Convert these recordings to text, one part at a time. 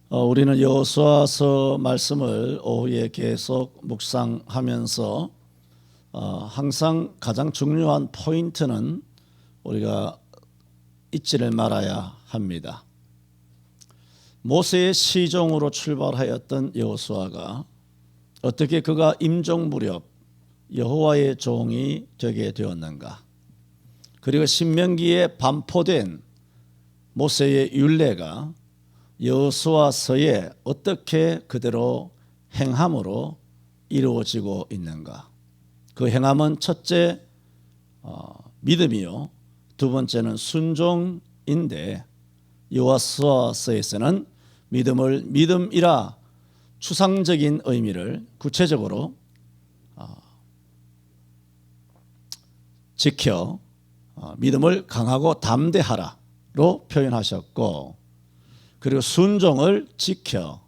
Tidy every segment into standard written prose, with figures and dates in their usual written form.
우리는 여호수아서 말씀을 오후에 계속 묵상하면서 항상 가장 중요한 포인트는 우리가 잊지를 말아야 합니다. 모세의 시종으로 출발하였던 여호수아가 어떻게 그가 임종 무렵 여호와의 종이 되게 되었는가? 그리고 신명기에 반포된 모세의 율례가 여호수아서에 어떻게 그대로 행함으로 이루어지고 있는가? 그 행함은 첫째 믿음이요, 두 번째는 순종인데 여호수아서에서는 믿음을 믿음이라 추상적인 의미를 구체적으로 지켜 믿음을 강하고 담대하라로 표현하셨고, 그리고 순종을 지켜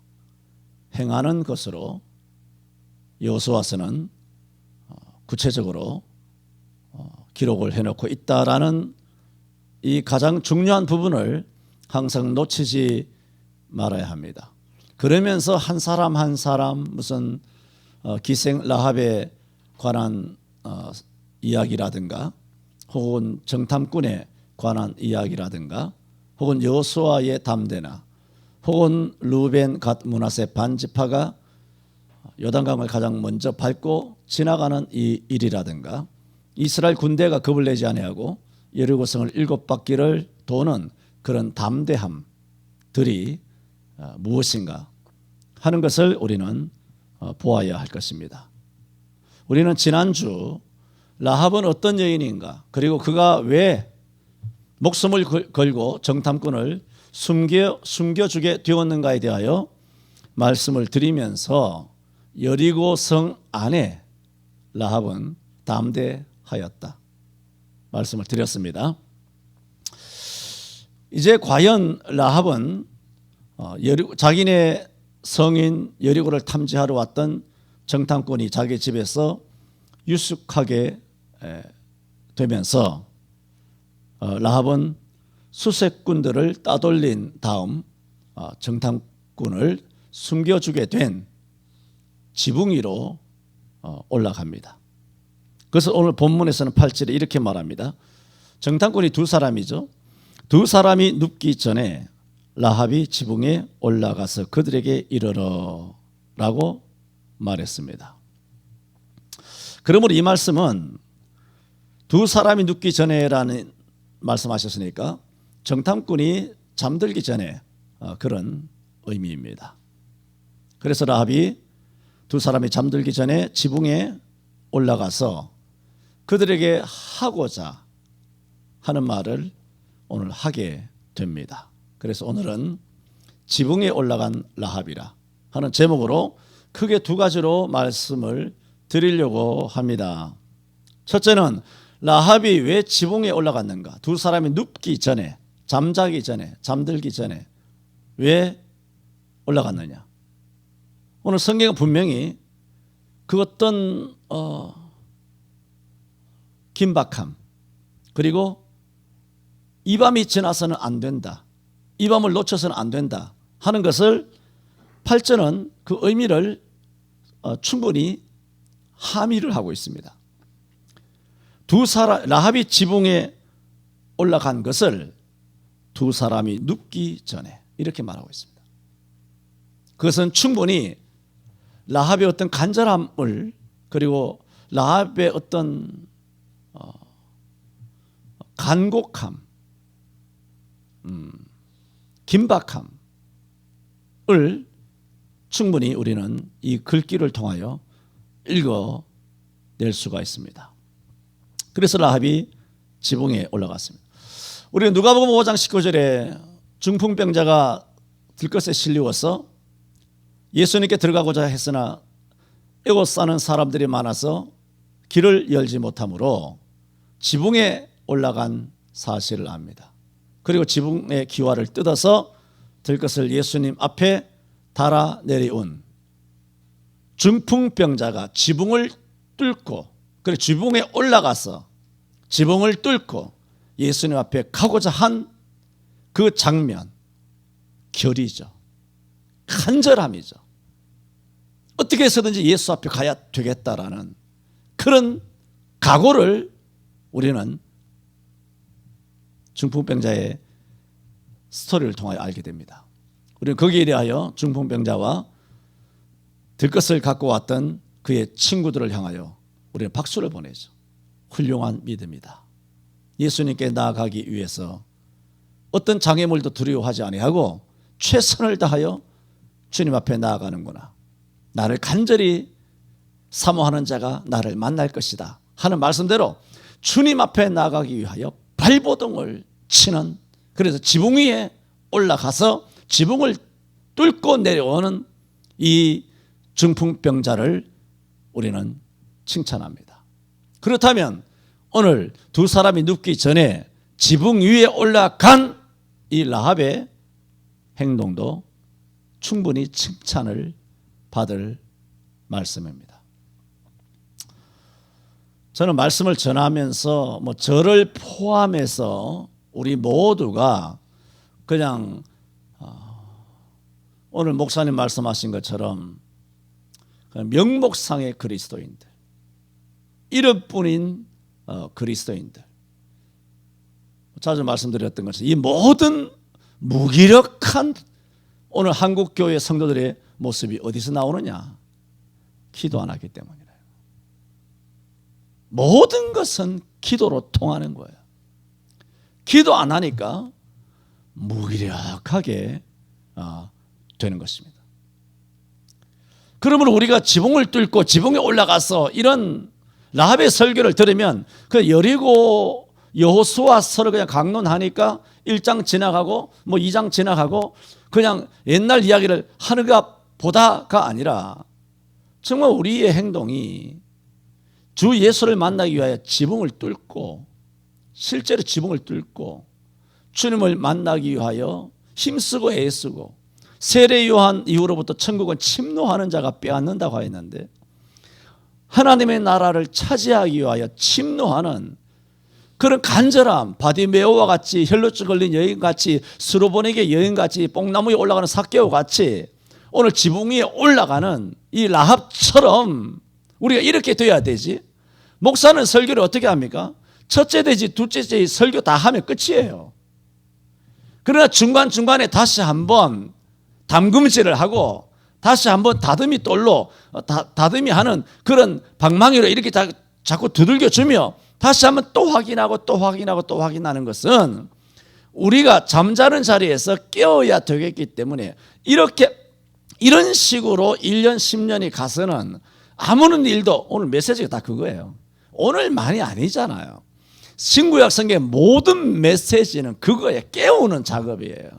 행하는 것으로 여호수아서는 구체적으로 기록을 해놓고 있다라는 이 가장 중요한 부분을 항상 놓치지 말아야 합니다. 그러면서 한 사람 한 사람 무슨 기생 라합에 관한 이야기라든가 혹은 정탐꾼에 관한 이야기라든가 혹은 여호수아의 담대나 혹은 루벤 갓 므낫세 반지파가 요단강을 가장 먼저 밟고 지나가는 이 일이라든가 이스라엘 군대가 겁을 내지 아니하고 여리고성을 7바퀴를 도는 그런 담대함들이 무엇인가 하는 것을 우리는 보아야 할 것입니다. 우리는 지난주 라합은 어떤 여인인가, 그리고 그가 왜 목숨을 걸고 정탐꾼을 숨겨주게 되었는가에 대하여 말씀을 드리면서 여리고성 안에 라합은 담대하였다 말씀을 드렸습니다. 이제 과연 라합은 자기네 성인 여리고를 탐지하러 왔던 정탐꾼이 자기 집에서 유숙하게 되면서 라합은 수색꾼들을 따돌린 다음 정탐꾼을 숨겨주게 된 지붕 위로 올라갑니다. 그래서 오늘 본문에서는 8절에 이렇게 말합니다. 정탐꾼이 두 사람이죠. 두 사람이 눕기 전에 라합이 지붕에 올라가서 그들에게 이르러라고 말했습니다. 그러므로 이 말씀은 두 사람이 눕기 전에라는 말씀하셨으니까 정탐꾼이 잠들기 전에 그런 의미입니다. 그래서 라합이 두 사람이 잠들기 전에 지붕에 올라가서 그들에게 하고자 하는 말을 오늘 하게 됩니다. 그래서 오늘은 지붕에 올라간 라합이라 하는 제목으로 크게 두 가지로 말씀을 드리려고 합니다. 첫째는 라합이 왜 지붕에 올라갔는가? 두 사람이 눕기 전에, 잠자기 전에, 잠들기 전에 왜 올라갔느냐? 오늘 성경은 분명히 그 어떤 긴박함, 그리고 이 밤이 지나서는 안 된다, 이 밤을 놓쳐서는 안 된다 하는 것을 8절은 그 의미를 충분히 함의를 하고 있습니다. 라합이 지붕에 올라간 것을 두 사람이 눕기 전에 이렇게 말하고 있습니다. 그것은 충분히 라합의 어떤 간절함을, 그리고 라합의 어떤 간곡함, 긴박함을 충분히 우리는 이 글귀를 통하여 읽어낼 수가 있습니다. 그래서 라합이 지붕에 올라갔습니다. 우리는 누가복음 5장 19절에 중풍병자가 들것에 실리워서 예수님께 들어가고자 했으나 에워싸는 사람들이 많아서 길을 열지 못하므로 지붕에 올라간 사실을 압니다. 그리고 지붕의 기와를 뜯어서 들것을 예수님 앞에 달아 내려온 중풍병자가 지붕을 뚫고, 그리고 지붕에 올라가서 지붕을 뚫고 예수님 앞에 가고자 한 그 장면, 결이죠. 간절함이죠. 어떻게 해서든지 예수 앞에 가야 되겠다라는 그런 각오를 우리는 중풍병자의 스토리를 통하여 알게 됩니다. 우리는 거기에 대하여 중풍병자와 들것을 갖고 왔던 그의 친구들을 향하여 우리는 박수를 보내죠. 훌륭한 믿음이다. 예수님께 나아가기 위해서 어떤 장애물도 두려워하지 아니하고 최선을 다하여 주님 앞에 나아가는구나. 나를 간절히 사모하는 자가 나를 만날 것이다 하는 말씀대로 주님 앞에 나아가기 위하여 발버둥을 치는, 그래서 지붕 위에 올라가서 지붕을 뚫고 내려오는 이 중풍병자를 우리는 칭찬합니다. 그렇다면 오늘 두 사람이 눕기 전에 지붕 위에 올라간 이 라합의 행동도 충분히 칭찬을 받을 말씀입니다. 저는 말씀을 전하면서 저를 포함해서 우리 모두가 그냥 오늘 목사님 말씀하신 것처럼 명목상의 그리스도인들, 이름뿐인 그리스도인들, 자주 말씀드렸던 것처럼 이 모든 무기력한 오늘 한국교회 성도들의 모습이 어디서 나오느냐? 기도 안 하기 때문이래요. 모든 것은 기도로 통하는 거예요. 기도 안 하니까 무기력하게 되는 것입니다. 그러면 우리가 지붕을 뚫고 지붕에 올라가서 이런 라합의 설교를 들으면 그 여리고 여호수아 서로 그냥 강론하니까 1장 지나가고 2장 지나가고 그냥 옛날 이야기를 하는가 보다가 아니라 정말 우리의 행동이 주 예수를 만나기 위하여 지붕을 뚫고, 실제로 지붕을 뚫고 주님을 만나기 위하여 힘쓰고 애쓰고, 세례 요한 이후로부터 천국은 침노하는 자가 빼앗는다고 하였는데 하나님의 나라를 차지하기 위하여 침노하는 그런 간절함, 바디메오와 같이, 혈루증 걸린 여인같이, 스로보닉의 여인같이, 뽕나무에 올라가는 삭개오같이 오늘 지붕 위에 올라가는 이 라합처럼 우리가 이렇게 돼야 되지. 목사는 설교를 어떻게 합니까? 첫째 되지 둘째 되지 설교 다 하면 끝이에요. 그러나 중간중간에 다시 한번 담금질을 하고 다시 한번 다듬이 돌로 다듬이 하는 그런 방망이로 이렇게 자꾸 두들겨주며 다시 한번 또 확인하고 또 확인하고 또 확인하는 것은 우리가 잠자는 자리에서 깨어야 되겠기 때문에 이런 식으로 1년 10년이 가서는 아무런 일도, 오늘 메시지가 다 그거예요. 오늘만이 아니잖아요. 신구약 성경의 모든 메시지는 그거예요. 깨우는 작업이에요.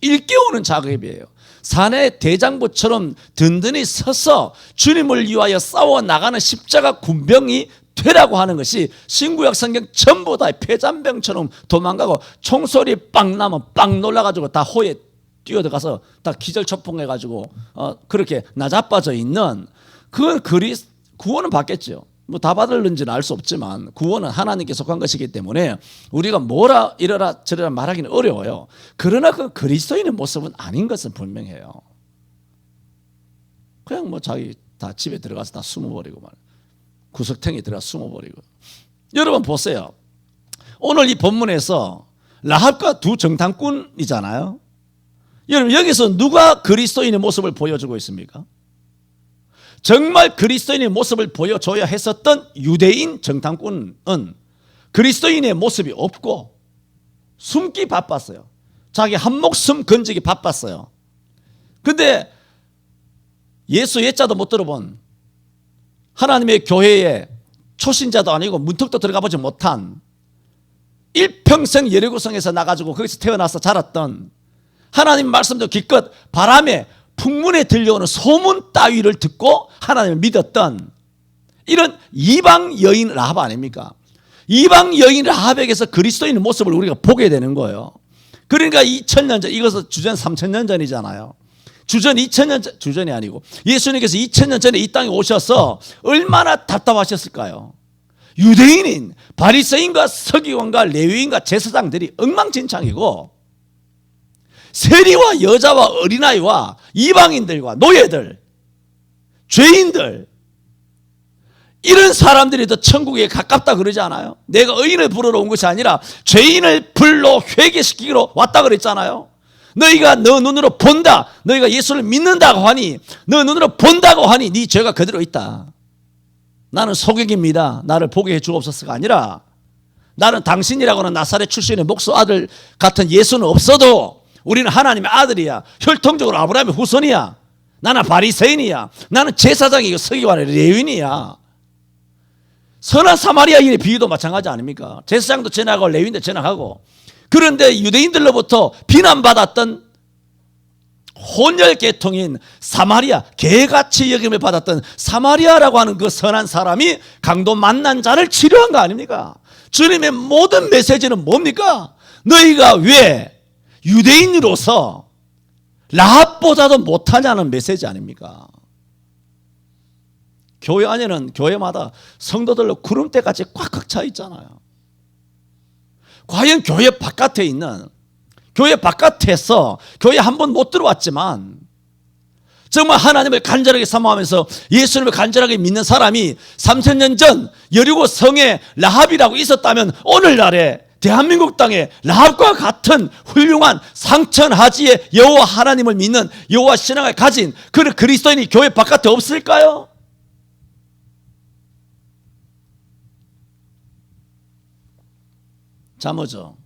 일깨우는 작업이에요. 사내 대장부처럼 든든히 서서 주님을 위하여 싸워 나가는 십자가 군병이 되라고 하는 것이 신구약 성경 전부 다 폐잔병처럼 도망가고 총소리 빵 나면 빵 놀라가지고 다 호에 뛰어들어가서 다 기절초풍해가지고 그렇게 나자빠져 있는 그건 구원은 받겠죠. 다 받을는지는 알 수 없지만 구원은 하나님께 속한 것이기 때문에 우리가 뭐라 이러라 저러라 말하기는 어려워요. 그러나 그 그리스도인의 모습은 아닌 것은 분명해요. 그냥 자기 다 집에 들어가서 다 숨어버리고 구석탱이 들어가 숨어버리고. 여러분 보세요. 오늘 이 본문에서 라합과 두 정탐꾼이잖아요. 여러분 여기서 누가 그리스도인의 모습을 보여주고 있습니까? 정말 그리스도인의 모습을 보여줘야 했었던 유대인 정탐꾼은 그리스도인의 모습이 없고 숨기 바빴어요. 자기 한 목숨 건지기 바빴어요. 근데 예수 예자도 못 들어본, 하나님의 교회에 초신자도 아니고 문턱도 들어가 보지 못한, 일평생 여리고성에서 나가지고 거기서 태어나서 자랐던, 하나님 말씀도 기껏 바람에 풍문에 들려오는 소문 따위를 듣고 하나님을 믿었던 이런 이방 여인 라합 아닙니까? 이방 여인 라합에게서 그리스도인의 모습을 우리가 보게 되는 거예요. 그러니까 2000년 전, 이것은 주전 3000년 전이잖아요. 주전 2000년 전, 주전이 아니고 예수님께서 2000년 전에 이 땅에 오셔서 얼마나 답답하셨을까요? 유대인인 바리새인과 서기관과 레위인과 제사장들이 엉망진창이고 세리와 여자와 어린아이와 이방인들과 노예들, 죄인들, 이런 사람들이 더 천국에 가깝다 그러지 않아요? 내가 의인을 부르러 온 것이 아니라 죄인을 불러 회개시키기로 왔다 그랬잖아요. 너희가 너 눈으로 본다, 너희가 예수를 믿는다고 하니, 너 눈으로 본다고 하니 네 죄가 그대로 있다. 나는 소경입니다, 나를 보게 해 주옵소서가 아니라, 나는 당신이라고는 나사렛 출신의 목수 아들 같은 예수는 없어도 우리는 하나님의 아들이야, 혈통적으로 아브라함의 후손이야, 나는 바리새인이야, 나는 제사장이고 서기관의 레위인이야. 선한 사마리아인의 비유도 마찬가지 아닙니까? 제사장도 전하고 레위인도 전하고. 그런데 유대인들로부터 비난받았던 혼혈 계통인 사마리아, 개같이 여김을 받았던 사마리아라고 하는 그 선한 사람이 강도 만난 자를 치료한 거 아닙니까? 주님의 모든 메시지는 뭡니까? 너희가 왜 유대인으로서 라합보다도 못하냐는 메시지 아닙니까? 교회 안에는 교회마다 성도들로 구름대같이 꽉꽉 차 있잖아요. 과연 교회 바깥에 있는, 교회 바깥에서 교회 한 번 못 들어왔지만 정말 하나님을 간절하게 사모하면서 예수님을 간절하게 믿는 사람이 3000년 전 여리고 성에 라합이라고 있었다면 오늘날에 대한민국 땅에 라합과 같은 훌륭한 상천하지의 여호와 하나님을 믿는 여호와 신앙을 가진 그 그리스도인이 교회 바깥에 없을까요? 잠어죠.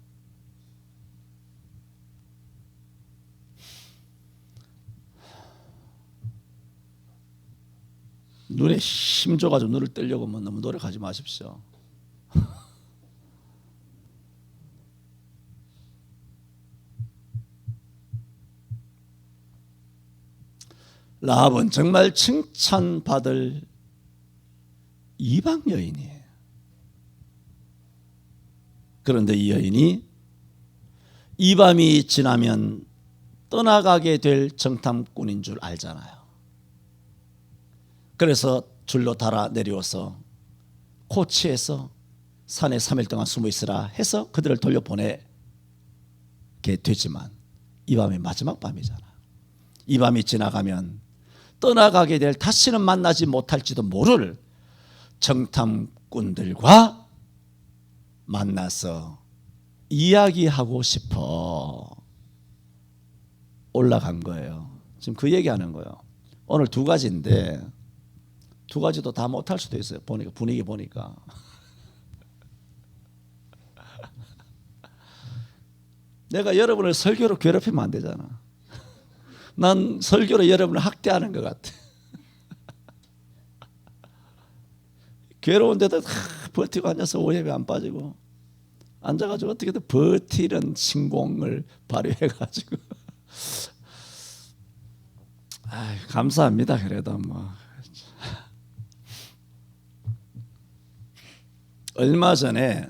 눈에 힘 줘가지고 눈을 뜨려고 하면 너무 노력하지 마십시오. 라합은 정말 칭찬받을 이방 여인이에요. 그런데 이 여인이 이 밤이 지나면 떠나가게 될 정탐꾼인 줄 알잖아요. 그래서 줄로 달아 내려와서 코치에서 산에 3일 동안 숨어 있으라 해서 그들을 돌려보내게 되지만 이 밤이 마지막 밤이잖아. 이 밤이 지나가면 떠나가게 될, 다시는 만나지 못할지도 모를 정탐꾼들과 만나서 이야기하고 싶어 올라간 거예요. 지금 그 얘기하는 거예요. 오늘 두 가지인데 두 가지도 다 못할 수도 있어요. 보니까 분위기 보니까. 내가 여러분을 설교로 괴롭히면 안 되잖아. 난 설교로 여러분을 학대하는 것 같아. 괴로운데도 버티고 앉아서 오해에 안 빠지고 앉아가지고 어떻게든 버티는 신공을 발휘해가지고 감사합니다. 그래도 뭐 얼마 전에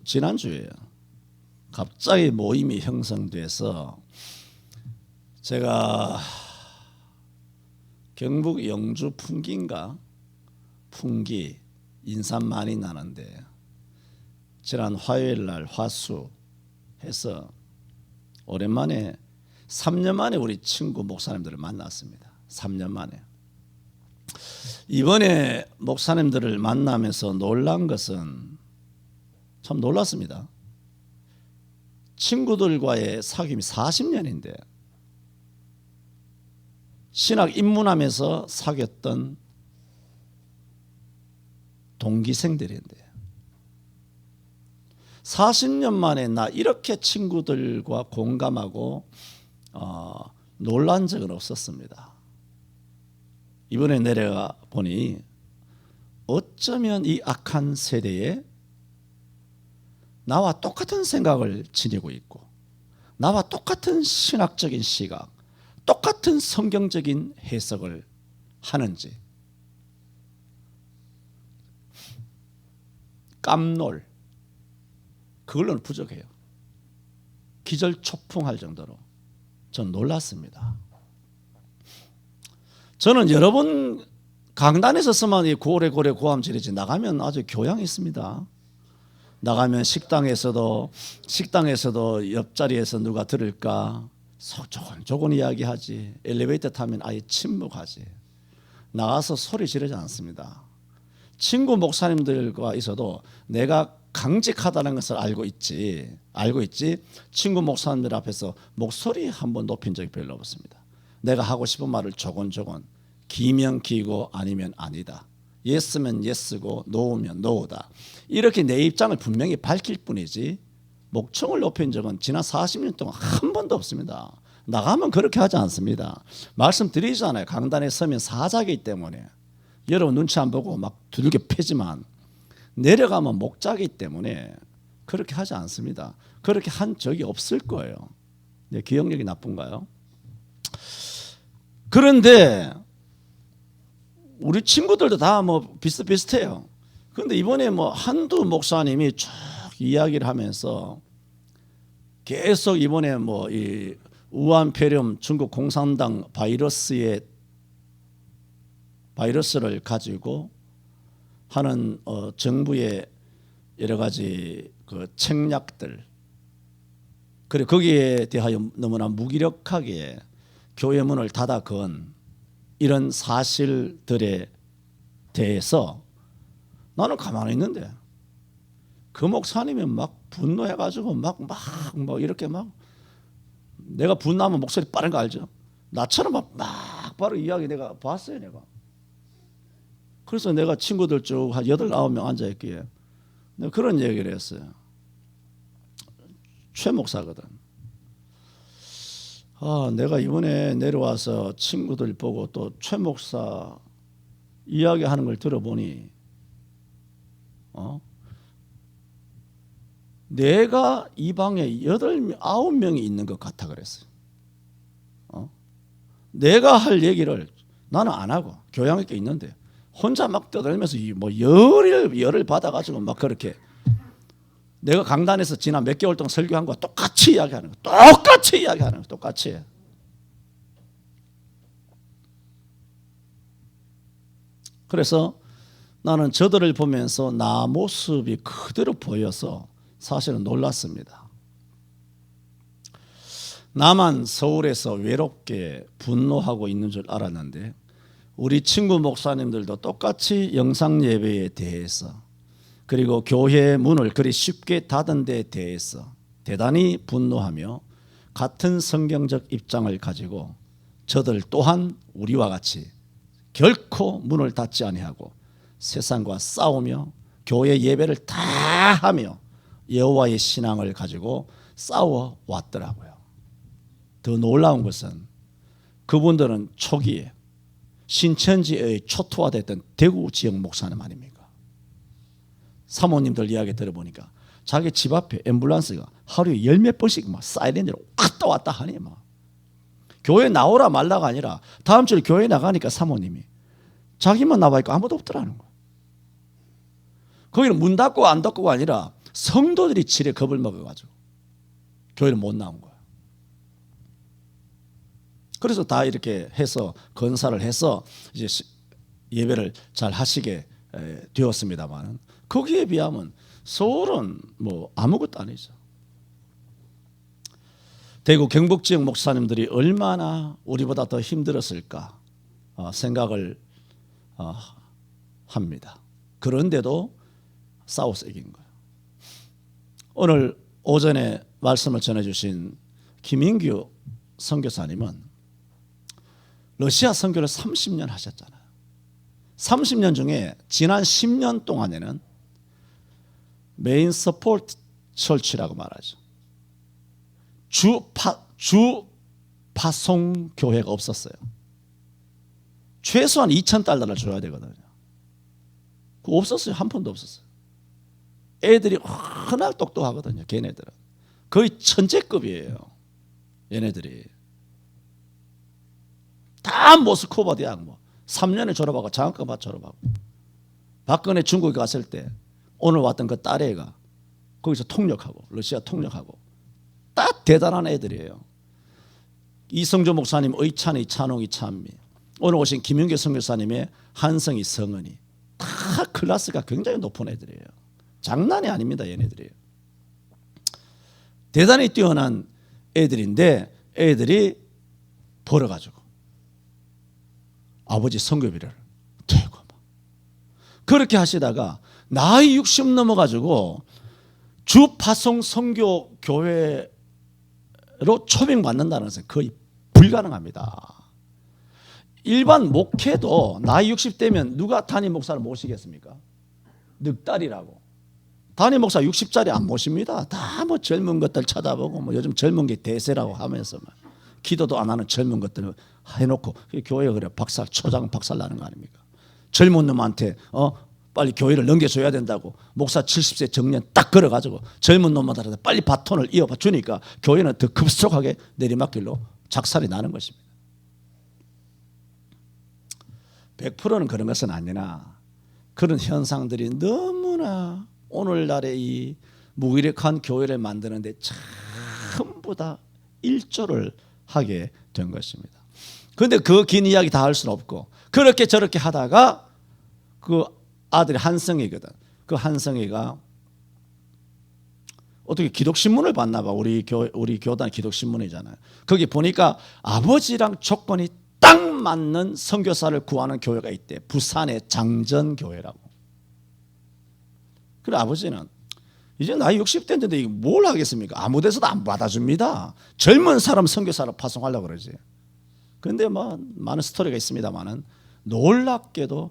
지난주에요. 갑자기 모임이 형성돼서 제가 경북 영주 풍기인가? 풍기 인삼 많이 나는데 지난 화요일 날 화수 해서 오랜만에 3년 만에 우리 친구 목사님들을 만났습니다. 3년 만에. 이번에 목사님들을 만나면서 놀란 것은 참 놀랐습니다. 친구들과의 사귐이 40년인데 신학 입문하면서 사귀었던 동기생들인데 40년 만에 나 이렇게 친구들과 공감하고 놀란 적은 없었습니다. 이번에 내려가 보니 어쩌면 이 악한 세대에 나와 똑같은 생각을 지니고 있고 나와 똑같은 신학적인 시각, 똑같은 성경적인 해석을 하는지 깜놀, 그걸로는 부족해요. 기절초풍할 정도로 전 놀랐습니다. 저는 여러분 강단에서 서만 고래고래 고함지르지 나가면 아주 교양이 있습니다. 나가면 식당에서도 옆자리에서 누가 들을까 조곤조곤 이야기하지. 엘리베이터 타면 아예 침묵하지. 나가서 소리 지르지 않습니다. 친구 목사님들과 있어도 내가 강직하다는 것을 알고 있지. 친구 목사님들 앞에서 목소리 한번 높인 적이 별로 없습니다. 내가 하고 싶은 말을 조곤조곤, 기면 기고 아니면 아니다. 예스면 예스고 노우면 노우다. 이렇게 내 입장을 분명히 밝힐 뿐이지 목청을 높인 적은 지난 40년 동안 한 번도 없습니다. 나가면 그렇게 하지 않습니다. 말씀드리잖아요. 강단에 서면 사자이기 때문에 여러분 눈치 안 보고 막 두들겨 패지만 내려가면 목자이기 때문에 그렇게 하지 않습니다. 그렇게 한 적이 없을 거예요. 내 기억력이 나쁜가요? 그런데 우리 친구들도 다 뭐 비슷비슷해요. 그런데 이번에 뭐 한두 목사님이 쭉 이야기를 하면서 계속 이번에 뭐 이 우한폐렴 중국 공산당 바이러스를 가지고 하는 정부의 여러 가지 그 책략들, 그리고 거기에 대하여 너무나 무기력하게 교회 문을 닫아 건 이런 사실들에 대해서 나는 가만히 있는데 그 목사님이 막 분노해가지고 막 이렇게 막 내가 분노하면 목소리 빠른 거 알죠? 나처럼 막 바로 이야기 내가 봤어요. 내가. 그래서 내가 친구들 쭉 한 8, 9명 앉아있기에 내가 그런 얘기를 했어요. 최 목사거든. 내가 이번에 내려와서 친구들 보고 또 최 목사 이야기하는 걸 들어보니 내가 이 방에 8, 9명이 있는 것 같아 그랬어요. 내가 할 얘기를 나는 안 하고 교양 있게 있는데 혼자 막 떠들면서 뭐 열을 받아가지고 막 그렇게 내가 강단에서 지난 몇 개월 동안 설교한 거와 똑같이 이야기하는 거, 똑같이. 그래서 나는 저들을 보면서 나 모습이 그대로 보여서 사실은 놀랐습니다. 나만 서울에서 외롭게 분노하고 있는 줄 알았는데 우리 친구 목사님들도 똑같이 영상 예배에 대해서 그리고 교회 문을 그리 쉽게 닫은 데 대해서 대단히 분노하며 같은 성경적 입장을 가지고 저들 또한 우리와 같이 결코 문을 닫지 아니하고 세상과 싸우며 교회 예배를 다 하며 여호와의 신앙을 가지고 싸워 왔더라고요. 더 놀라운 것은 그분들은 초기에 신천지의 초토화됐던 대구 지역 목사님 아닙니까? 사모님들 이야기 들어보니까 자기 집 앞에 앰뷸런스가 하루에 10몇 번씩 막 사이렌으로 왔다 하니 막 교회 나오라 말라가 아니라 다음 주에 교회 나가니까 사모님이 자기만 나와 있고 아무도 없더라는 거야. 거기는 문 닫고 안 닫고가 아니라 성도들이 질에 겁을 먹어가지고 교회를 못 나온 거야. 그래서 다 이렇게 해서 건사를 해서 이제 예배를 잘 하시게 되었습니다만 거기에 비하면 서울은 뭐 아무것도 아니죠. 대구 경북 지역 목사님들이 얼마나 우리보다 더 힘들었을까 생각을 합니다. 그런데도 싸워서 이긴 거예요. 오늘 오전에 말씀을 전해주신 김인규 선교사님은 러시아 선교를 30년 하셨잖아요. 30년 중에 지난 10년 동안에는 메인 서포트 철치라고 말하죠. 주 파송 교회가 없었어요. 최소한 $2,000를 줘야 되거든요. 그거 없었어요. 한 푼도 없었어요. 애들이 워낙 똑똑하거든요. 걔네들은 거의 천재급이에요. 얘네들이 다 모스크바 대학 뭐 3년에 졸업하고 장학금 받아 졸업하고 박근혜 중국에 갔을 때 오늘 왔던 그 딸애가 거기서 통역하고 러시아 통역하고 딱 대단한 애들이에요. 이성조 목사님 의찬이 찬홍이 찬미, 오늘 오신 김윤계 선교사님의 한성이 성은이 다 클래스가 굉장히 높은 애들이에요. 장난이 아닙니다. 얘네들이 대단히 뛰어난 애들인데 애들이 벌어가지고 아버지 선교비를 대고 그렇게 하시다가 나이 60 넘어가지고 주파송 선교 교회로 초빙받는다는 것은 거의 불가능합니다. 일반 목회도 나이 60 되면 누가 담임 목사를 모시겠습니까? 늑다리라고. 담임 목사 60짜리 안 모십니다. 다 뭐 젊은 것들 찾아보고 뭐 요즘 젊은 게 대세라고 하면서 막 기도도 안 하는 젊은 것들을 해놓고 교회가 그래 박살 초장 박살 나는 거 아닙니까? 젊은 놈한테 빨리 교회를 넘겨줘야 된다고 목사 70세 정년 딱 걸어가지고 젊은 놈한테 빨리 바톤을 이어봐 주니까 교회는 더 급속하게 내리막길로 작살이 나는 것입니다. 100%는 그런 것은 아니나 그런 현상들이 너무나 오늘날의 이 무기력한 교회를 만드는데 전부 다 일조를 하게 된 것입니다. 그런데 그 긴 이야기 다 할 수는 없고 그렇게 저렇게 하다가 그 아들이 한성이거든. 그 한성이가 어떻게 기독신문을 봤나 봐. 우리 교단 기독신문이잖아요. 거기 보니까 아버지랑 조건이 딱 맞는 선교사를 구하는 교회가 있대. 부산의 장전교회라고. 그래 아버지는 이제 나이 60대인데 이게 뭘 하겠습니까? 아무 데서도 안 받아줍니다. 젊은 사람 선교사를 파송하려고 그러지. 그런데 뭐 많은 스토리가 있습니다만은 놀랍게도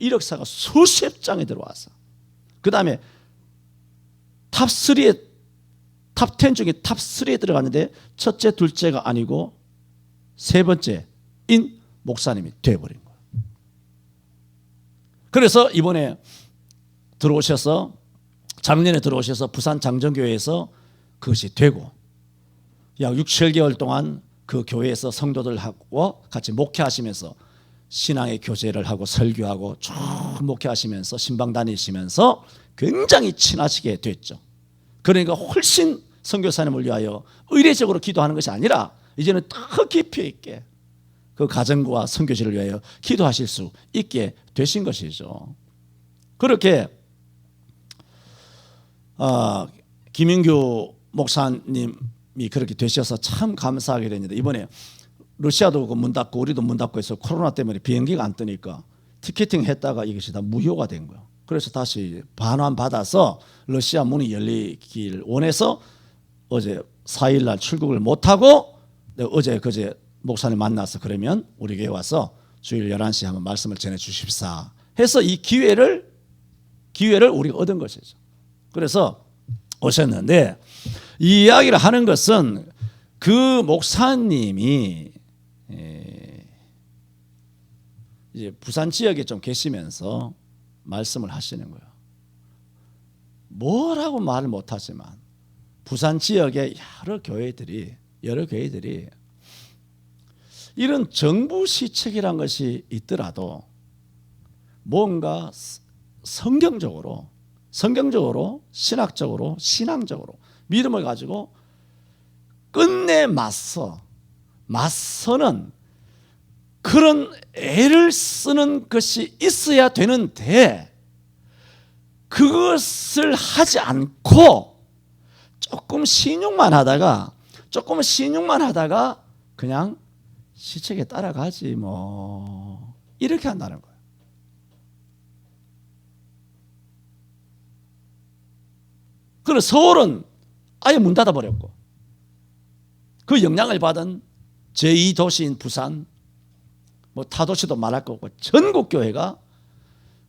이력서가 수십 장이 들어와서 그 다음에 탑3에 탑10 중에 탑3에 들어갔는데 첫째 둘째가 아니고 세 번째인 목사님이 되어버린 거예요. 그래서 이번에 들어오셔서 작년에 들어오셔서 부산 장정교회에서 그것이 되고 약 6, 7개월 동안 그 교회에서 성도들하고 같이 목회하시면서 신앙의 교제를 하고 설교하고 쭉 목회하시면서 신방 다니시면서 굉장히 친하시게 됐죠. 그러니까 훨씬 선교사님을 위하여 의례적으로 기도하는 것이 아니라 이제는 더 깊이 있게 그 가정과 선교지를 위하여 기도하실 수 있게 되신 것이죠. 그렇게 김인규 목사님이 그렇게 되셔서 참 감사하게 됐는데 이번에 러시아도 문 닫고 우리도 문 닫고 해서 코로나 때문에 비행기가 안 뜨니까 티켓팅 했다가 이것이 다 무효가 된 거예요. 그래서 다시 반환 받아서 러시아 문이 열리길 원해서 어제 4일 날 출국을 못하고 어제 그제 목사님 만나서 그러면 우리 교회 와서 주일 11시에 한번 말씀을 전해 주십사 해서 이 기회를 우리가 얻은 것이죠. 그래서 오셨는데 이 이야기를 하는 것은 그 목사님이 이제 부산 지역에 좀 계시면서 말씀을 하시는 거예요. 뭐라고 말을 못하지만 부산 지역의 여러 교회들이 이런 정부 시책이란 것이 있더라도 뭔가 성경적으로 신학적으로 신앙적으로 믿음을 가지고 끝내 맞서는 그런 애를 쓰는 것이 있어야 되는데 그것을 하지 않고 조금 신용만 하다가 그냥 시책에 따라가지 뭐 이렇게 한다는 거예요. 그래서 서울은 아예 문 닫아버렸고 그 영향을 받은 제2도시인 부산 뭐 타도시도 말할 거 없고 전국 교회가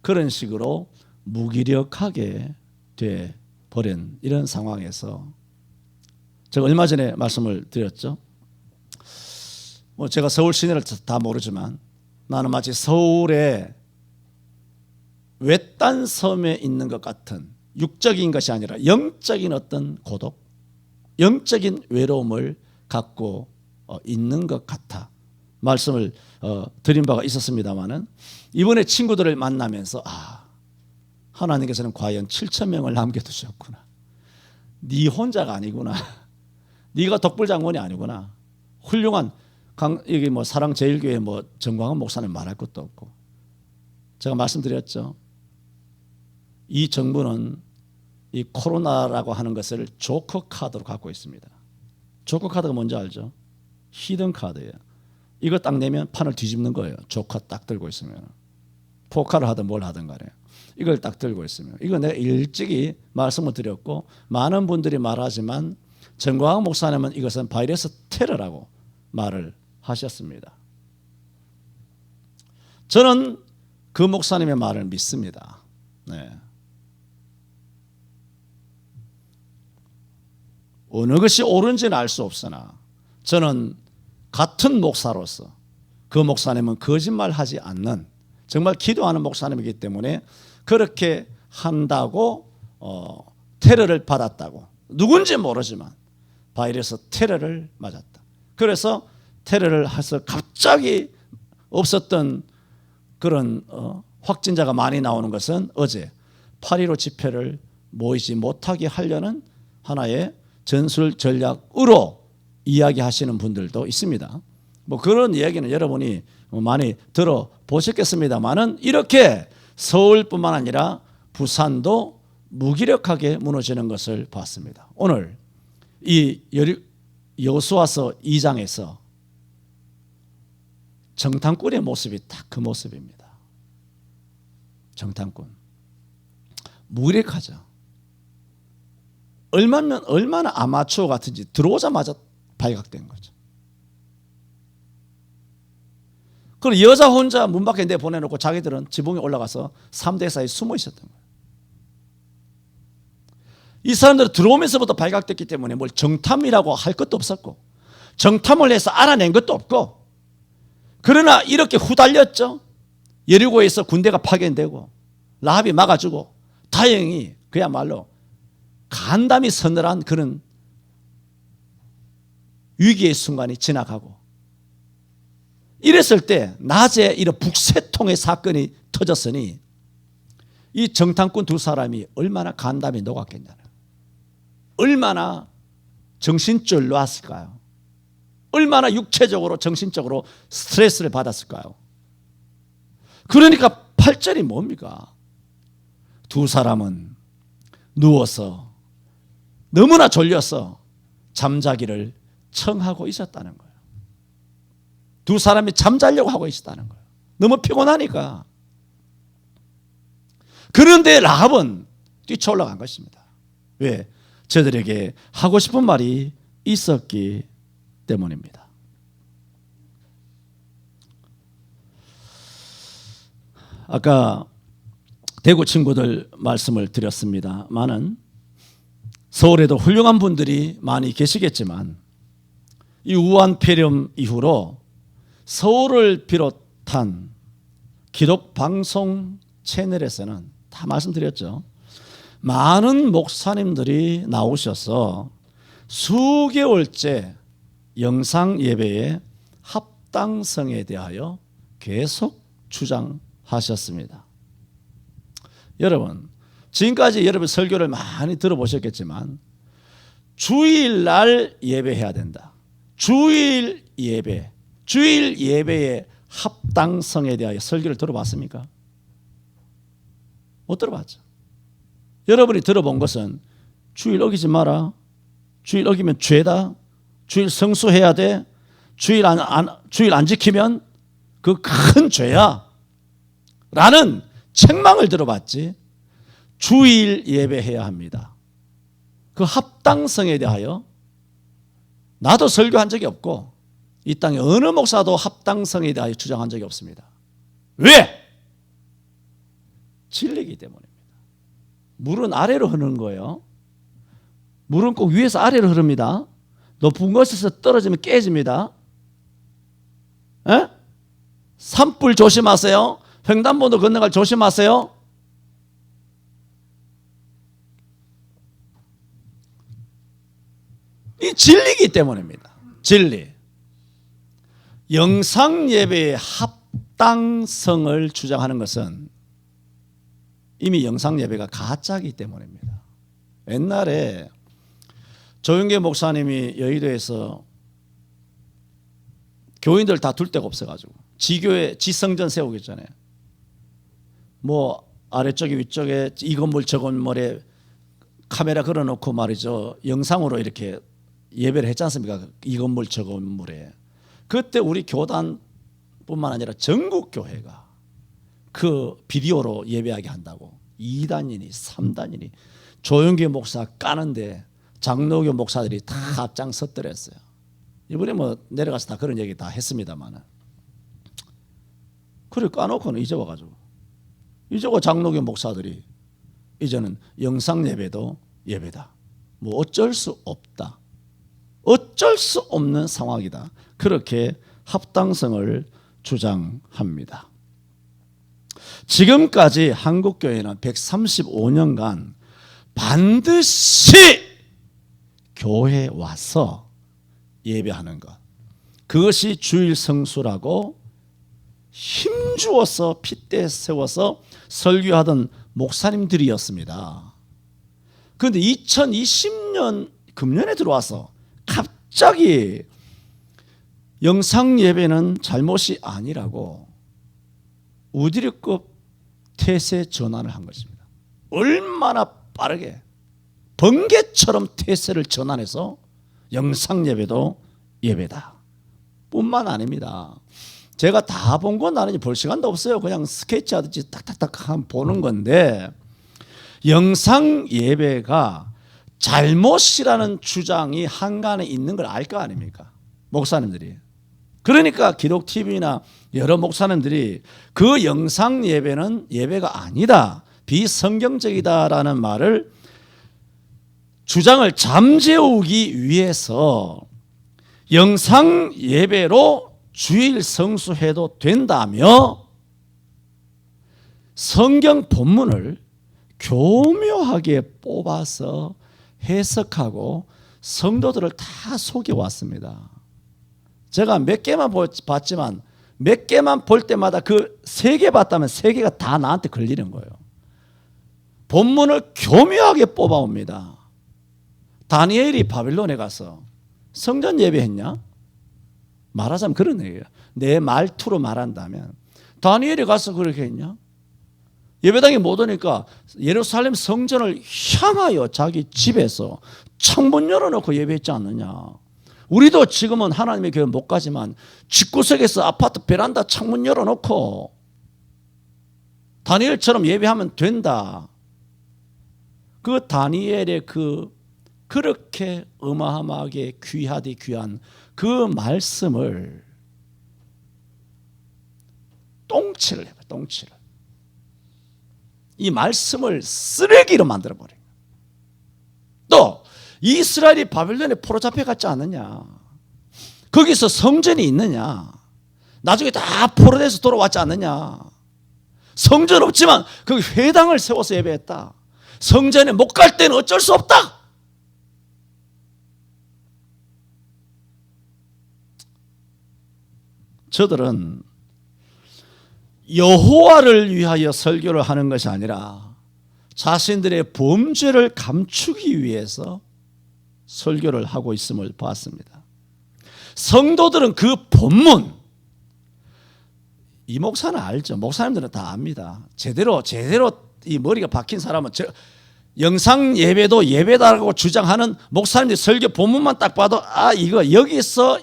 그런 식으로 무기력하게 돼 버린 이런 상황에서 제가 얼마 전에 말씀을 드렸죠. 뭐 제가 서울 시내를 다 모르지만 나는 마치 서울의 외딴 섬에 있는 것 같은 육적인 것이 아니라 영적인 어떤 고독, 영적인 외로움을 갖고 있는 것 같아 말씀을 드린 바가 있었습니다마는 이번에 친구들을 만나면서 하나님께서는 과연 7,000명을 남겨두셨구나. 네 혼자가 아니구나. 네가 독불장군이 아니구나. 훌륭한 여기 뭐 사랑제일교회 뭐 정광훈 목사님 말할 것도 없고 제가 말씀드렸죠. 이 정부는 이 코로나라고 하는 것을 조커 카드로 갖고 있습니다. 조커 카드가 뭔지 알죠? 히든 카드예요. 이거 딱 내면 판을 뒤집는 거예요. 조커 딱 들고 있으면. 포카를 하든 뭘 하든 간에 이걸 딱 들고 있으면. 이거 내가 일찍이 말씀을 드렸고 많은 분들이 말하지만 정광훈 목사님은 이것은 바이러스 테러라고 말을 하셨습니다. 저는 그 목사님의 말을 믿습니다. 네. 어느 것이 옳은지는 알 수 없으나 저는 같은 목사로서 그 목사님은 거짓말하지 않는 정말 기도하는 목사님이기 때문에 그렇게 한다고 테러를 받았다고 누군지 모르지만 바이러스 테러를 맞았다. 그래서 테러를 해서 갑자기 없었던 그런 확진자가 많이 나오는 것은 어제 8.15 집회를 모이지 못하게 하려는 하나의 전술 전략으로 이야기하시는 분들도 있습니다. 뭐 그런 이야기는 여러분이 많이 들어보셨겠습니다만은 이렇게 서울뿐만 아니라 부산도 무기력하게 무너지는 것을 봤습니다. 오늘 이 여호수아서 2장에서 정탐꾼의 모습이 딱 그 모습입니다. 정탐꾼 무기력하죠. 얼마나 아마추어 같은지 들어오자마자 발각된 거죠. 그리고 여자 혼자 문 밖에 내보내놓고 자기들은 지붕에 올라가서 3대 사이에 숨어 있었던 거예요. 이 사람들은 들어오면서부터 발각됐기 때문에 뭘 정탐이라고 할 것도 없었고 정탐을 해서 알아낸 것도 없고 그러나 이렇게 후달렸죠. 여리고에서 군대가 파견되고 라합이 막아주고 다행히 그야말로 간담이 서늘한 그런 위기의 순간이 지나가고 이랬을 때 낮에 이런 북새통의 사건이 터졌으니 이 정탐꾼 두 사람이 얼마나 간담이 녹았겠냐는 얼마나 정신줄 놨을까요? 얼마나 육체적으로 정신적으로 스트레스를 받았을까요? 그러니까 8절이 뭡니까? 두 사람은 누워서 너무나 졸려서 잠자기를 청하고 있었다는 거예요. 두 사람이 잠자려고 하고 있었다는 거예요. 너무 피곤하니까. 그런데 라합은 뛰쳐올라간 것입니다. 왜? 저들에게 하고 싶은 말이 있었기 때문입니다. 아까 대구 친구들 말씀을 드렸습니다만은 서울에도 훌륭한 분들이 많이 계시겠지만 이 우한 폐렴 이후로 서울을 비롯한 기독 방송 채널에서는 다 말씀드렸죠. 많은 목사님들이 나오셔서 수개월째 영상 예배의 합당성에 대하여 계속 주장하셨습니다. 여러분, 지금까지 여러분 설교를 많이 들어보셨겠지만 주일날 예배해야 된다. 주일 예배의 합당성에 대하여 설교를 들어봤습니까? 못 들어봤죠. 여러분이 들어본 것은 주일 어기지 마라. 주일 어기면 죄다. 주일 성수해야 돼. 주일 안 지키면 그 큰 죄야. 라는 책망을 들어봤지. 주일 예배해야 합니다. 그 합당성에 대하여 나도 설교한 적이 없고 이 땅에 어느 목사도 합당성에 대하여 주장한 적이 없습니다. 왜? 진리이기 때문입니다. 물은 아래로 흐르는 거예요. 물은 꼭 위에서 아래로 흐릅니다. 높은 곳에서 떨어지면 깨집니다. 에? 산불 조심하세요. 횡단보도 건너갈 조심하세요. 이 진리이기 때문입니다. 진리. 영상 예배의 합당성을 주장하는 것은 이미 영상 예배가 가짜이기 때문입니다. 옛날에 조영계 목사님이 여의도에서 교인들 다 둘 데가 없어가지고 지교회 지성전 세우기 전에 뭐 아래쪽에 위쪽에 이 건물 저 건물에 카메라 걸어놓고 말이죠. 영상으로 이렇게 예배를 했지 않습니까? 이 건물 저 건물에. 그때 우리 교단뿐만 아니라 전국 교회가 그 비디오로 예배하게 한다고 2단이니 3단이니 조영기 목사 까는데 장로교 목사들이 다 앞장섰더랬어요. 이번에 뭐 내려가서 다 그런 얘기 다 했습니다만은. 그래 까놓고는 이제 와가지고 이제 와 장로교 목사들이 이제는 영상 예배도 예배다. 뭐 어쩔 수 없다. 어쩔 수 없는 상황이다. 그렇게 합당성을 주장합니다. 지금까지 한국교회는 135년간 반드시 교회에 와서 예배하는 것, 그것이 주일 성수라고 힘주어서 핏대 세워서 설교하던 목사님들이었습니다. 그런데 2020년 금년에 들어와서 갑자기 영상 예배는 잘못이 아니라고 우디르급 태세 전환을 한 것입니다. 얼마나 빠르게 번개처럼 태세를 전환해서 영상 예배도 예배다 뿐만 아닙니다. 제가 다 본 건 아니지 볼 시간도 없어요. 그냥 스케치 하듯이 딱딱딱 보는 건데 영상 예배가 잘못이라는 주장이 한간에 있는 걸 알 거 아닙니까? 목사님들이. 그러니까 기록TV나 여러 목사님들이 그 영상 예배는 예배가 아니다, 비성경적이다라는 말을 주장을 잠재우기 위해서 영상 예배로 주일 성수해도 된다며 성경 본문을 교묘하게 뽑아서 해석하고 성도들을 다 속여왔습니다. 제가 몇 개만 봤지만 몇 개만 볼 때마다 그 3개 봤다면 3개가 다 나한테 걸리는 거예요. 본문을 교묘하게 뽑아옵니다. 다니엘이 바빌론에 가서 성전 예배했냐? 말하자면 그런 얘기예요. 내 말투로 말한다면 다니엘이 가서 그렇게 했냐? 예배당에 못 오니까 예루살렘 성전을 향하여 자기 집에서 창문 열어놓고 예배했지 않느냐? 우리도 지금은 하나님의 교회 못 가지만 집구석에서 아파트 베란다 창문 열어놓고 다니엘처럼 예배하면 된다. 그 다니엘의 그렇게 어마어마하게 귀하디 귀한 그 말씀을 똥칠을 해봐. 똥칠을. 이 말씀을 쓰레기로 만들어버린 거예요. 또 이스라엘이 바벨론에 포로잡혀 갔지 않느냐? 거기서 성전이 있느냐? 나중에 다 포로돼서 돌아왔지 않느냐? 성전 없지만 거기 회당을 세워서 예배했다. 성전에 못 갈 때는 어쩔 수 없다. 저들은 여호와를 위하여 설교를 하는 것이 아니라 자신들의 범죄를 감추기 위해서 설교를 하고 있음을 봤습니다. 성도들은 그 본문, 이 목사는 알죠. 목사님들은 다 압니다. 제대로 이 머리가 박힌 사람은 영상 예배도 예배다라고 주장하는 목사님들 설교 본문만 딱 봐도 이거 여기서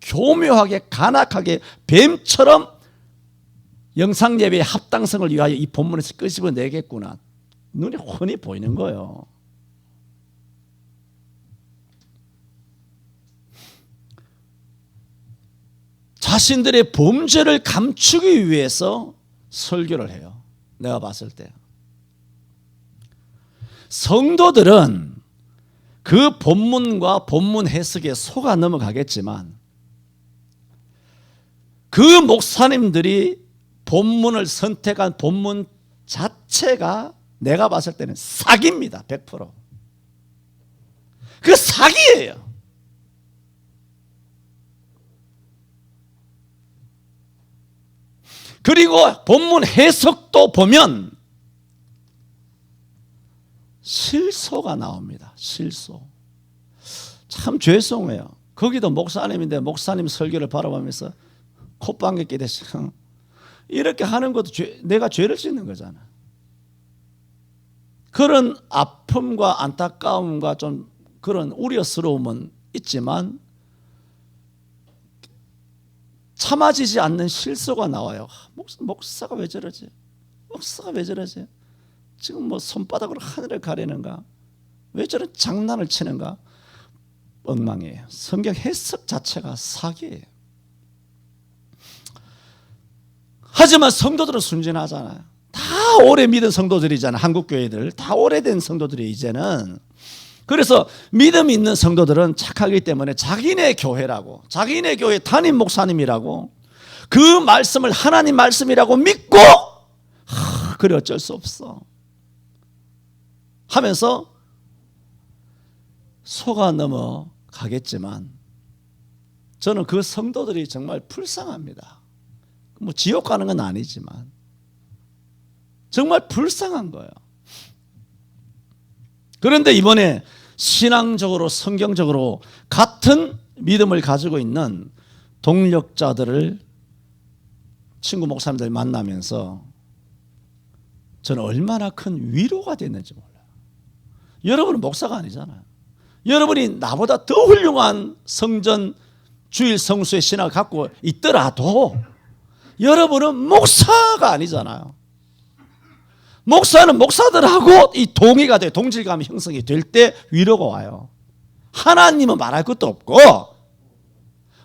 교묘하게 간악하게 뱀처럼 영상 예배의 합당성을 위하여 이 본문에서 끄집어내겠구나. 눈이 훤히 보이는 거예요. 자신들의 범죄를 감추기 위해서 설교를 해요. 내가 봤을 때. 성도들은 그 본문과 본문 해석에 속아 넘어가겠지만 그 목사님들이 본문을 선택한 본문 자체가 내가 봤을 때는 사기입니다. 100%. 그 사기예요. 그리고 본문 해석도 보면 실소가 나옵니다. 실소. 참 죄송해요. 거기도 목사님인데 목사님 설교를 바라보면서 콧방귀 끼듯이 이렇게 하는 것도 내가 죄를 짓는 거잖아. 그런 아픔과 안타까움과 좀 그런 우려스러움은 있지만 참아지지 않는 실수가 나와요. 목사가 왜 저러지? 목사가 왜 저러지? 지금 뭐 손바닥으로 하늘을 가리는가? 왜 저런 장난을 치는가? 엉망이에요. 성경 해석 자체가 사기예요. 하지만 성도들은 순진하잖아요. 다 오래 믿은 성도들이잖아요. 한국 교회들 다 오래된 성도들이 이제는. 그래서 믿음 있는 성도들은 착하기 때문에 자기네 교회라고, 자기네 교회 담임 목사님이라고 그 말씀을 하나님 말씀이라고 믿고 그래 어쩔 수 없어 하면서 속아 넘어가겠지만 저는 그 성도들이 정말 불쌍합니다. 뭐 지옥 가는 건 아니지만 정말 불쌍한 거예요. 그런데 이번에 신앙적으로 성경적으로 같은 믿음을 가지고 있는 동력자들을 친구 목사님들 만나면서 저는 얼마나 큰 위로가 됐는지 몰라요. 여러분은 목사가 아니잖아요. 여러분이 나보다 더 훌륭한 성전 주일 성수의 신학을 갖고 있더라도 여러분은 목사가 아니잖아요. 목사는 목사들하고 이 동의가 돼, 동질감이 형성이 될 때 위로가 와요. 하나님은 말할 것도 없고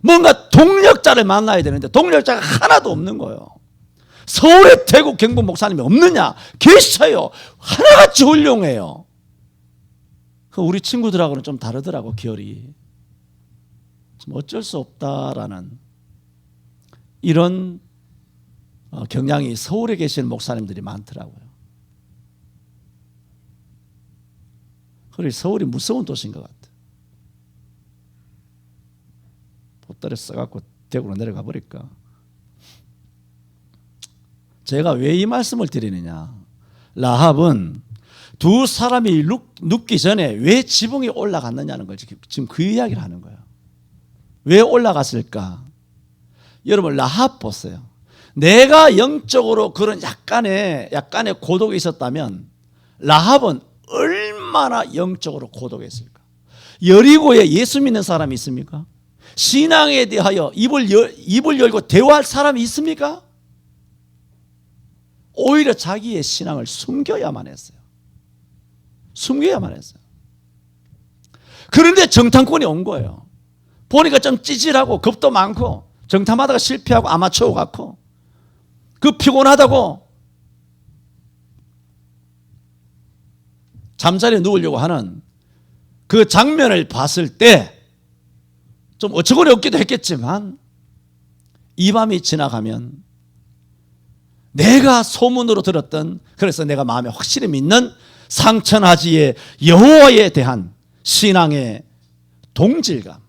뭔가 동력자를 만나야 되는데 동력자가 하나도 없는 거예요. 서울에 대구 경북 목사님이 없느냐? 계셔요. 하나같이 훌륭해요. 우리 친구들하고는 좀 다르더라고, 결이. 좀 어쩔 수 없다라는 이런 경향이 서울에 계시는 목사님들이 많더라고요. 그래 서울이 무서운 도시인 것 같아. 보따리 써갖고 대구로 내려가 버릴까. 제가 왜 이 말씀을 드리느냐. 라합은 두 사람이 눕기 전에 왜 지붕에 올라갔느냐는 걸 지금 그 이야기를 하는 거예요. 왜 올라갔을까? 여러분 라합 보세요. 내가 영적으로 그런 약간의 고독이 있었다면 라합은 얼마나 영적으로 고독했을까? 여리고에 예수 믿는 사람이 있습니까? 신앙에 대하여 입을 열고 대화할 사람이 있습니까? 오히려 자기의 신앙을 숨겨야만 했어요. 숨겨야만 했어요. 그런데 정탐꾼이 온 거예요. 보니까 좀 찌질하고 겁도 많고 정탐하다가 실패하고 아마추어 같고 그 피곤하다고 잠자리에 누우려고 하는 그 장면을 봤을 때 좀 어처구니 없기도 했겠지만 이 밤이 지나가면 내가 소문으로 들었던, 그래서 내가 마음에 확실히 믿는 상천하지의 여호와에 대한 신앙의 동질감을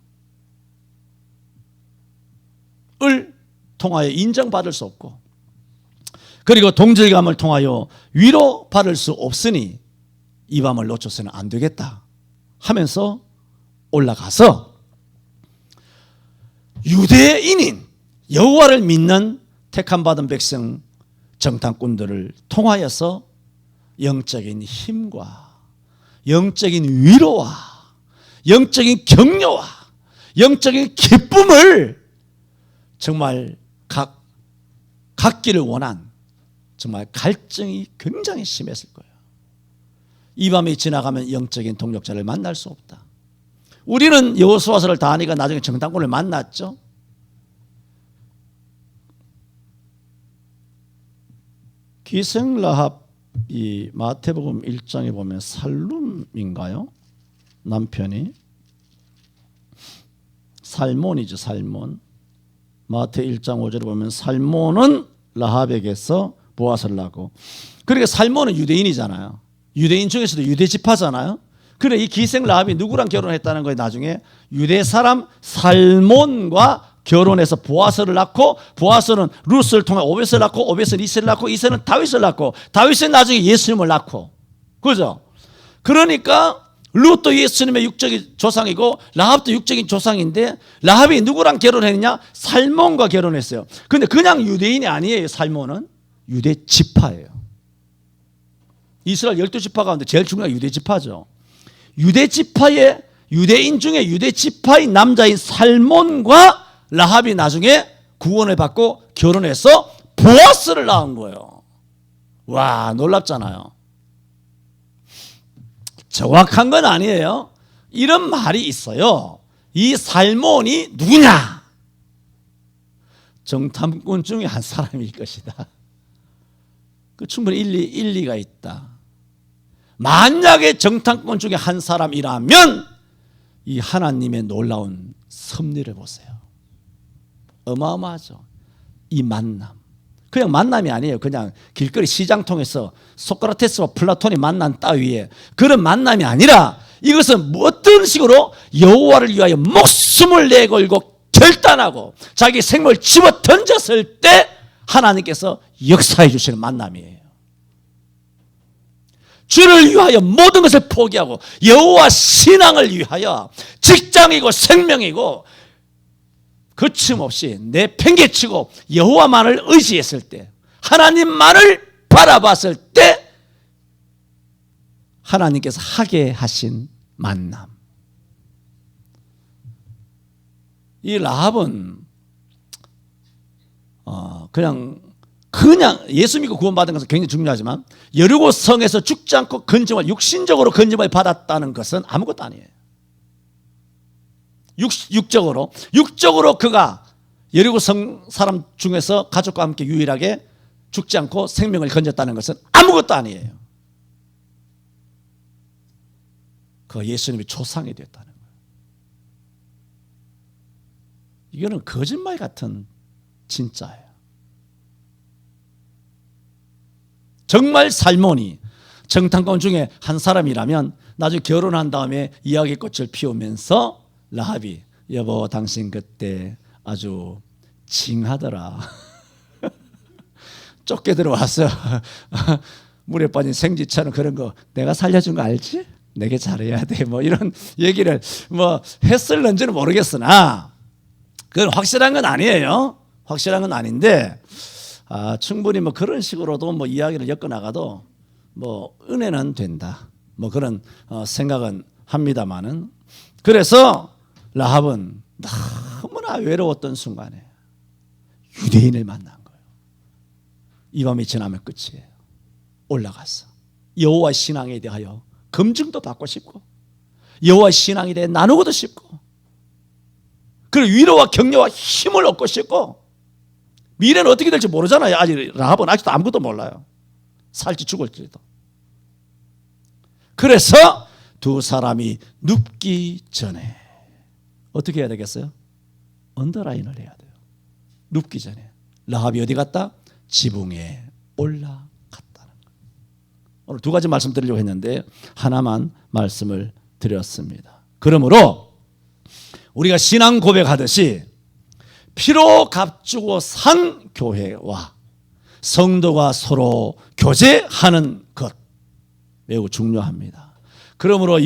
통하여 인정받을 수 없고 그리고 동질감을 통하여 위로받을 수 없으니 이 밤을 놓쳐서는 안 되겠다 하면서 올라가서 유대인인 여호와를 믿는 택함받은 백성 정탐꾼들을 통하여서 영적인 힘과 영적인 위로와 영적인 격려와 영적인 기쁨을 정말 갖기를 원한 정말 갈증이 굉장히 심했을 거예요. 이 밤이 지나가면 영적인 동력자를 만날 수 없다. 우리는 여호수아서를 다 하니까 나중에 정탐꾼을 만났죠. 기생 라합이 마태복음 1장에 보면 살룸인가요? 남편이 살몬이죠. 살몬. 마태 1장 5절에 보면 살몬은 라합에게서 보아스를 낳고, 그러니까 살몬은 유대인이잖아요. 유대인 중에서도 유대 지파잖아요. 그래 이 기생 라합이 누구랑 결혼했다는 거예요. 나중에 유대 사람 살몬과 결혼해서 보아스를 낳고, 보아스는 루스를 통해 오벳을 낳고, 오벳은 이새를 낳고, 이새는 다윗을 낳고, 다윗은 나중에 예수님을 낳고, 그죠? 그러니까 룻도 예수님의 육적인 조상이고 라합도 육적인 조상인데 라합이 누구랑 결혼했느냐? 살몬과 결혼했어요. 근데 그냥 유대인이 아니에요. 살몬은 유대 지파예요. 이스라엘 12지파 가운데 제일 중요한 유대지파죠. 유대지파의 유대인 중에 유대지파의 남자인 살몬과 라합이 나중에 구원을 받고 결혼해서 보아스를 낳은 거예요. 와, 놀랍잖아요. 정확한 건 아니에요. 이런 말이 있어요. 이 살몬이 누구냐? 정탐꾼 중에 한 사람일 것이다. 그 충분히 일리가 있다. 만약에 정탐꾼 중에 한 사람이라면 이 하나님의 놀라운 섭리를 보세요. 어마어마하죠. 이 만남. 그냥 만남이 아니에요. 그냥 길거리 시장 통해서 소크라테스와 플라톤이 만난 따위에 그런 만남이 아니라 이것은 어떤 식으로 여호와를 위하여 목숨을 내걸고 결단하고 자기 생명을 집어 던졌을 때 하나님께서 역사해 주시는 만남이에요. 주를 위하여 모든 것을 포기하고 여호와 신앙을 위하여 직장이고 생명이고 거침없이 내팽개치고 여호와만을 의지했을 때, 하나님만을 바라봤을 때 하나님께서 하게 하신 만남. 이 라합은 그냥 예수 믿고 구원받은 것은 굉장히 중요하지만 여리고 성에서 죽지 않고 건짐을 육신적으로 건짐을 받았다는 것은 아무것도 아니에요. 육적으로 그가 여리고 성 사람 중에서 가족과 함께 유일하게 죽지 않고 생명을 건졌다는 것은 아무것도 아니에요. 그 예수님이 조상이 됐다는 거예요. 이거는 거짓말 같은 진짜예요. 정말 살몬이 정탐꾼 중에 한 사람이라면 나중에 결혼한 다음에 이야기꽃을 피우면서 라합이 여보 당신 그때 아주 징하더라. 쫓겨 들어와서 물에 빠진 생쥐처럼 그런 거 내가 살려준 거 알지? 내게 잘해야 돼. 뭐 이런 얘기를 뭐 했을는지는 모르겠으나 그건 확실한 건 아니에요. 확실한 건 아닌데 충분히 뭐 그런 식으로도 뭐 이야기를 엮어 나가도 뭐 은혜는 된다. 뭐 그런 생각은 합니다만은 그래서 라합은 너무나 외로웠던 순간에 유대인을 만난 거예요. 이 밤이 지나면 끝이에요. 올라가서 여호와 신앙에 대하여 검증도 받고 싶고 여호와 신앙에 대해 나누고도 싶고 그리고 위로와 격려와 힘을 얻고 싶고 미래는 어떻게 될지 모르잖아요. 아직 라합은 아직도 아무것도 몰라요. 살지 죽을지도. 그래서 두 사람이 눕기 전에 어떻게 해야 되겠어요? 언더라인을 해야 돼요. 눕기 전에 라합이 어디 갔다? 지붕에 올라갔다는 거예요. 오늘 두 가지 말씀 드리려고 했는데 하나만 말씀을 드렸습니다. 그러므로 우리가 신앙 고백하듯이 피로 값주고 산 교회와 성도가 서로 교제하는 것 매우 중요합니다. 그러므로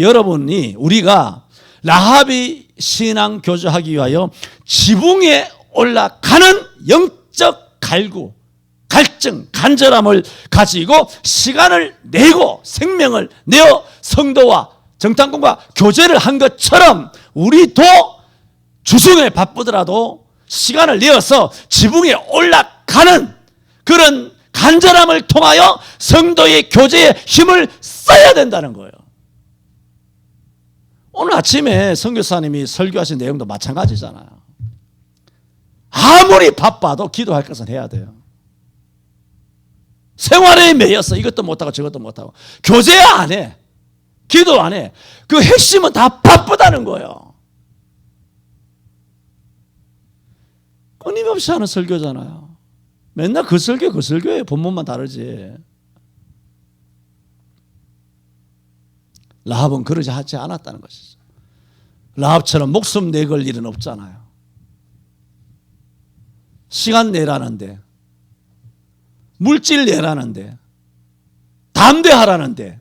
우리가 라합이 신앙 교제하기 위하여 지붕에 올라가는 영적 갈증, 간절함을 가지고 시간을 내고 생명을 내어 성도와 정탐꾼과 교제를 한 것처럼 우리도 주중에 바쁘더라도 시간을 내어서 지붕에 올라가는 그런 간절함을 통하여 성도의 교제에 힘을 써야 된다는 거예요. 오늘 아침에 선교사님이 설교하신 내용도 마찬가지잖아요. 아무리 바빠도 기도할 것은 해야 돼요. 생활에 매여서 이것도 못하고 저것도 못하고 교제 안 해. 기도 안 해. 그 핵심은 다 바쁘다는 거예요. 끊임없이 하는 설교잖아요. 맨날 그 설교예요. 본문만 다르지. 라합은 그러지 하지 않았다는 것이죠. 라합처럼 목숨 내걸 일은 없잖아요. 시간 내라는데, 물질 내라는데, 담대하라는데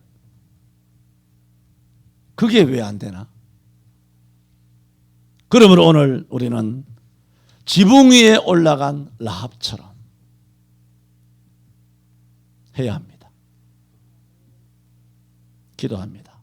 그게 왜 안 되나? 그러므로 오늘 우리는 지붕 위에 올라간 라합처럼 해야 합니다. 기도합니다.